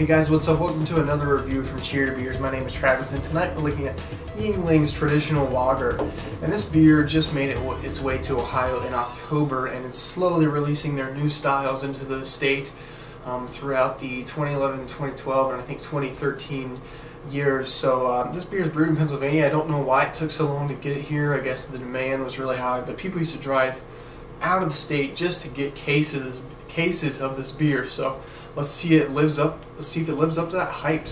guys, what's up? Welcome to another review from Cheer to Beers. My name is Travis, and tonight we're looking at Yuengling's traditional lager. And this beer just made its way to Ohio in October, and it's slowly releasing their new styles into the state throughout the 2011, 2012, and I think 2013 years. So this beer is brewed in Pennsylvania. I don't know why it took so long to get it here. I guess the demand was really high, but people used to drive out of the state just to get cases of this beer. So let's see if it lives up to that hype.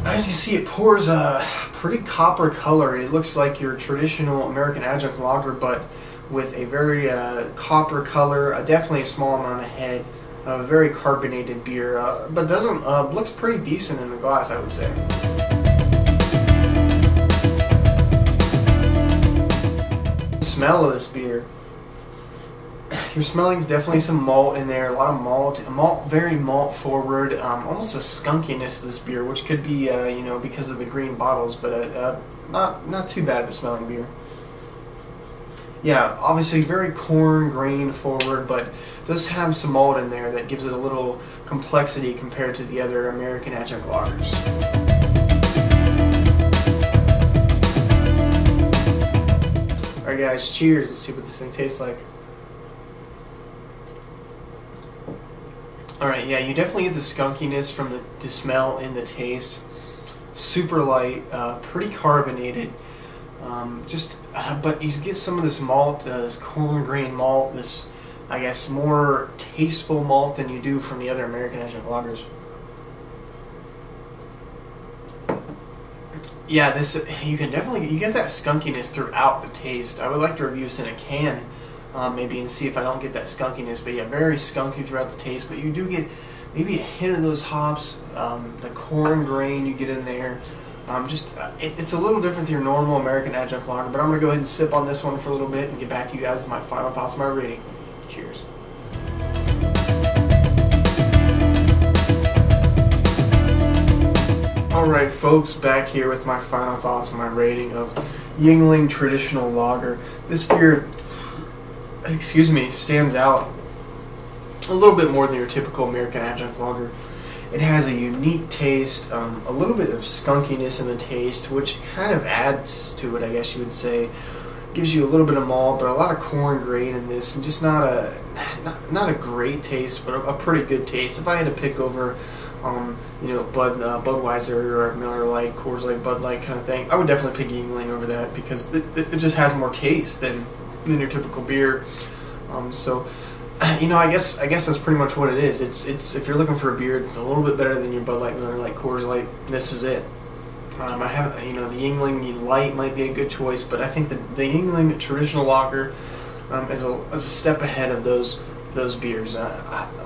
As you see, it pours a pretty copper color. It looks like your traditional American Adjunct lager, but with a very copper color. Definitely a small amount of head. A very carbonated beer, but doesn't looks pretty decent in the glass, I would say. Smell of this beer. You're smelling definitely some malt in there, a lot of malt, very malt forward, almost a skunkiness to this beer, which could be you know, because of the green bottles, but not too bad of a smelling beer. Yeah, obviously very corn grain forward, but does have some malt in there that gives it a little complexity compared to the other American Adjunct lagers. Alright guys, cheers. Let's see what this thing tastes like. Alright, yeah, you definitely get the skunkiness from the smell and the taste. Super light, pretty carbonated. But you get some of this malt, this corn grain malt, this, I guess, more tasteful malt than you do from the other American Adjunct lagers. Yeah, you can definitely get that skunkiness throughout the taste. I would like to review this in a can, maybe, and see if I don't get that skunkiness. But yeah, very skunky throughout the taste. But you do get maybe a hint of those hops, the corn grain you get in there. It's a little different than your normal American Adjunct lager. But I'm gonna go ahead and sip on this one for a little bit and get back to you guys with my final thoughts and my rating. Cheers. Alright folks, back here with my final thoughts and my rating of Yuengling Traditional Lager. This beer, stands out a little bit more than your typical American Adjunct lager. It has a unique taste, a little bit of skunkiness in the taste, which kind of adds to it, I guess you would say. Gives you a little bit of malt, but a lot of corn grain in this, and just not a great taste, but a pretty good taste. If I had to pick over you know, Budweiser or Miller Lite, Coors Light, Bud Light kind of thing, I would definitely pick Yuengling over that because it just has more taste than your typical beer. So, you know, I guess that's pretty much what it is. It's if you're looking for a beer, it's a little bit better than your Bud Light, Miller Lite, Coors Light. This is it. I have, you know, the Yuengling Light might be a good choice, but I think the Yuengling Traditional Lager is a step ahead of those beers.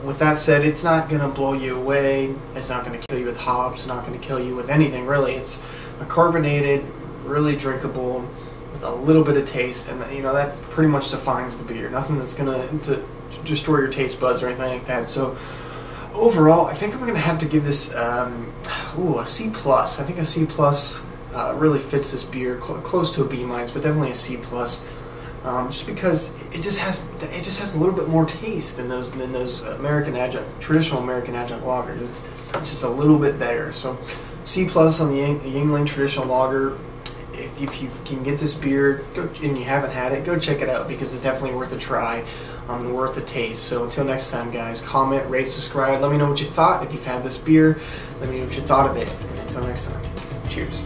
With that said, it's not going to blow you away. It's not going to kill you with hops. It's not going to kill you with anything, really. It's a carbonated, really drinkable, with a little bit of taste, and you know, that pretty much defines the beer. Nothing that's going to destroy your taste buds or anything like that. So overall, I think I'm going to have to give this a C+. I think a C+ really fits this beer, close to a B-, but definitely a C+. Just because it just has a little bit more taste than those traditional American Adjunct lagers. It's just a little bit better. So C+ on the Yuengling Traditional Lager. If you can get this beer and you haven't had it, go check it out because it's definitely worth a try and worth a taste. So until next time, guys, comment, rate, subscribe. Let me know what you thought. If you've had this beer, let me know what you thought of it. And until next time, cheers.